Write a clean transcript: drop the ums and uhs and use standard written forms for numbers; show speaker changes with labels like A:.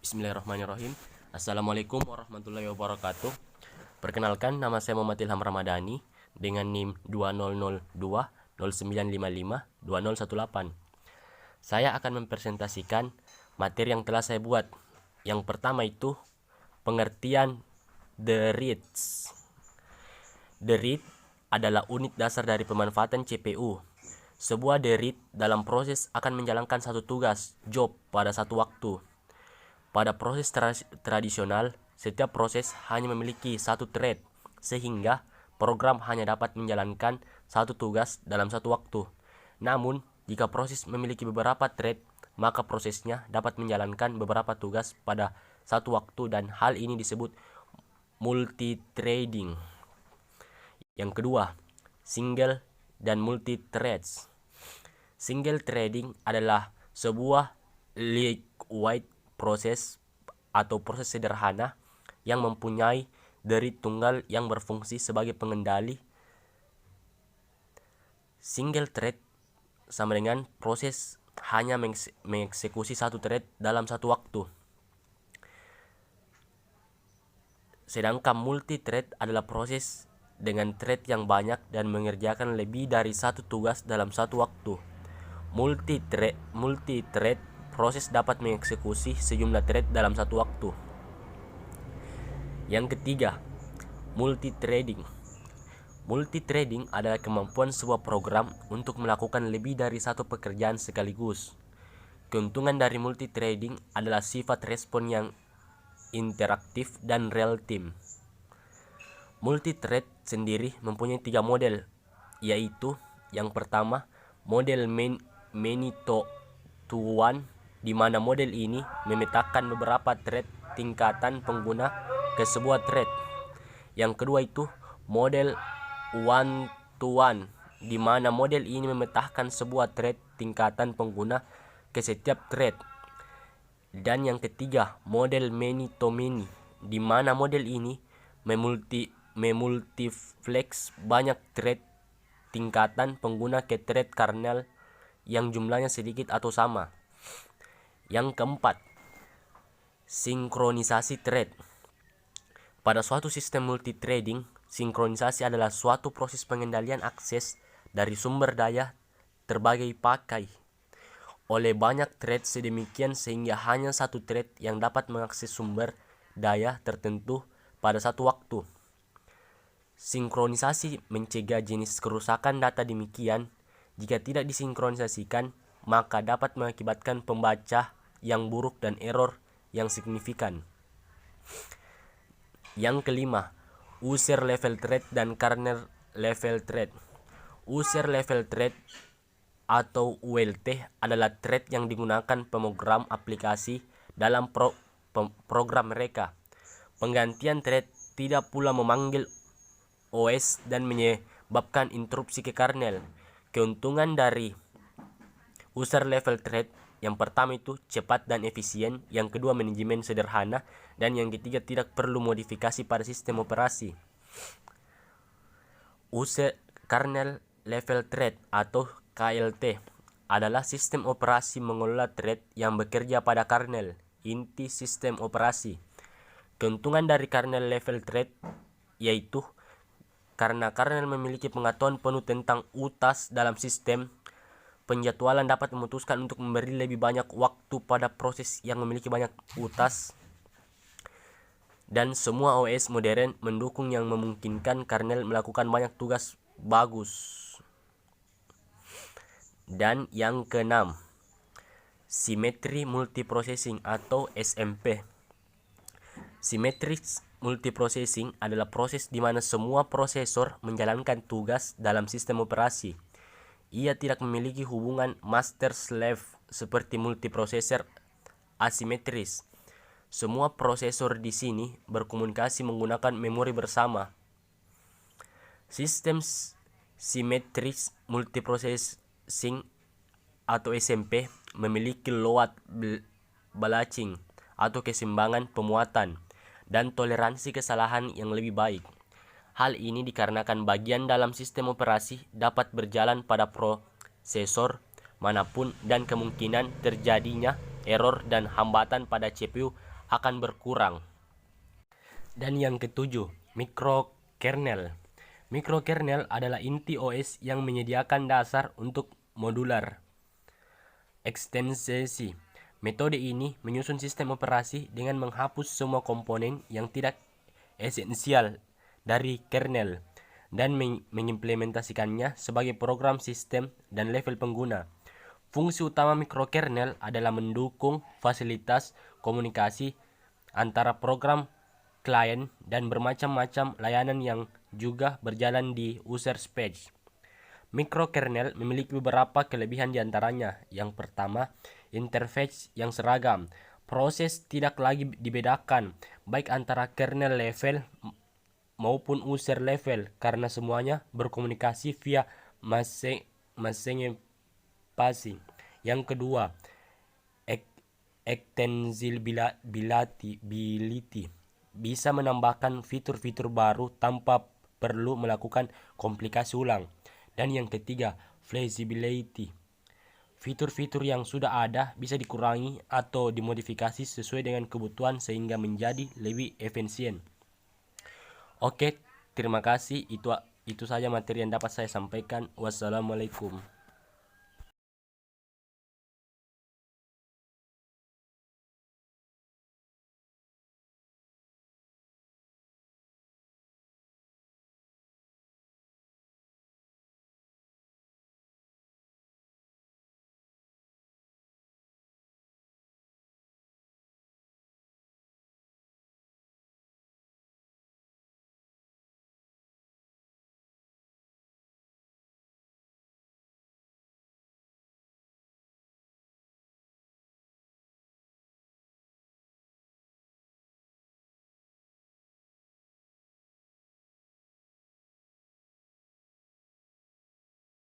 A: Bismillahirrahmanirrahim. Assalamualaikum warahmatullahi wabarakatuh. Perkenalkan, nama saya Muhammad Ilham Ramadhani dengan NIM 200209552018. Saya akan mempresentasikan materi yang telah saya buat. Yang pertama itu pengertian the reads. The read adalah unit dasar dari pemanfaatan CPU. Sebuah the read dalam proses akan menjalankan satu tugas, job, pada satu waktu. Pada proses tradisional, setiap proses hanya memiliki satu thread, sehingga program hanya dapat menjalankan satu tugas dalam satu waktu. Namun, jika proses memiliki beberapa thread, maka prosesnya dapat menjalankan beberapa tugas pada satu waktu, dan hal ini disebut multithreading. Yang kedua, single dan multi-threads. Single threading adalah sebuah lightweight proses atau proses sederhana yang mempunyai dari tunggal yang berfungsi sebagai pengendali. Single thread sama dengan proses hanya mengeksekusi satu thread dalam satu waktu. Sedangkan multi-thread adalah proses dengan thread yang banyak dan mengerjakan lebih dari satu tugas dalam satu waktu. Multi-thread proses dapat mengeksekusi sejumlah thread dalam satu waktu. Yang ketiga, multithreading. Multithreading adalah kemampuan sebuah program untuk melakukan lebih dari satu pekerjaan sekaligus. Keuntungan dari multithreading adalah sifat respon yang interaktif dan real time. Multithread sendiri mempunyai 3 model, yaitu yang pertama, model many to one, di mana model ini memetakan beberapa thread tingkatan pengguna ke sebuah thread. Yang kedua itu model one to one, di mana model ini memetakan sebuah thread tingkatan pengguna ke setiap thread. Dan yang ketiga, model many to many, di mana model ini memultiflex banyak thread tingkatan pengguna ke thread kernel yang jumlahnya sedikit atau sama. Yang keempat, sinkronisasi thread. Pada suatu sistem multithreading, sinkronisasi adalah suatu proses pengendalian akses dari sumber daya terbagai pakai oleh banyak thread sedemikian sehingga hanya satu thread yang dapat mengakses sumber daya tertentu pada satu waktu. Sinkronisasi mencegah jenis kerusakan data demikian. Jika tidak disinkronisasikan, maka dapat mengakibatkan pembaca yang buruk dan error yang signifikan. Yang kelima, user level thread dan kernel level thread. User level thread atau ULT adalah thread yang digunakan pemrogram aplikasi dalam program mereka. Penggantian thread tidak pula memanggil OS dan menyebabkan interupsi ke kernel. Keuntungan dari user level thread, yang pertama itu cepat dan efisien, yang kedua manajemen sederhana, dan yang ketiga tidak perlu modifikasi pada sistem operasi. User kernel level thread atau KLT adalah sistem operasi mengelola thread yang bekerja pada kernel inti sistem operasi. Keuntungan dari kernel level thread yaitu karena kernel memiliki pengetahuan penuh tentang utas dalam sistem, penjadwalan dapat memutuskan untuk memberi lebih banyak waktu pada proses yang memiliki banyak utas, dan semua OS modern mendukung yang memungkinkan kernel melakukan banyak tugas bagus. Dan yang keenam, Symmetry Multiprocessing atau SMP. Symmetric multiprocessing adalah proses di mana semua prosesor menjalankan tugas dalam sistem operasi. Ia tidak memiliki hubungan master-slave seperti multiprosesor asimetris. Semua prosesor di sini berkomunikasi menggunakan memori bersama. Sistem Symmetric Multiprocessing atau SMP memiliki load balancing atau keseimbangan pemuatan dan toleransi kesalahan yang lebih baik. Hal ini dikarenakan bagian dalam sistem operasi dapat berjalan pada prosesor manapun dan kemungkinan terjadinya error dan hambatan pada CPU akan berkurang. Dan yang ketujuh, mikrokernel. Mikrokernel adalah inti OS yang menyediakan dasar untuk modular ekstensi. Metode ini menyusun sistem operasi dengan menghapus semua komponen yang tidak esensial dari kernel dan mengimplementasikannya sebagai program sistem dan level pengguna. Fungsi utama mikrokernel adalah mendukung fasilitas komunikasi antara program klien dan bermacam-macam layanan yang juga berjalan di user space. Mikrokernel memiliki beberapa kelebihan diantaranya. Yang pertama, interface yang seragam. Proses tidak lagi dibedakan baik antara kernel level maupun user level karena semuanya berkomunikasi via masing-masing. Yang kedua, extensibility, bisa menambahkan fitur-fitur baru tanpa perlu melakukan komplikasi ulang. Dan yang ketiga, flexibility, fitur-fitur yang sudah ada bisa dikurangi atau dimodifikasi sesuai dengan kebutuhan sehingga menjadi lebih efisien. Oke, terima kasih. Itu saja materi yang dapat saya sampaikan. Wassalamualaikum.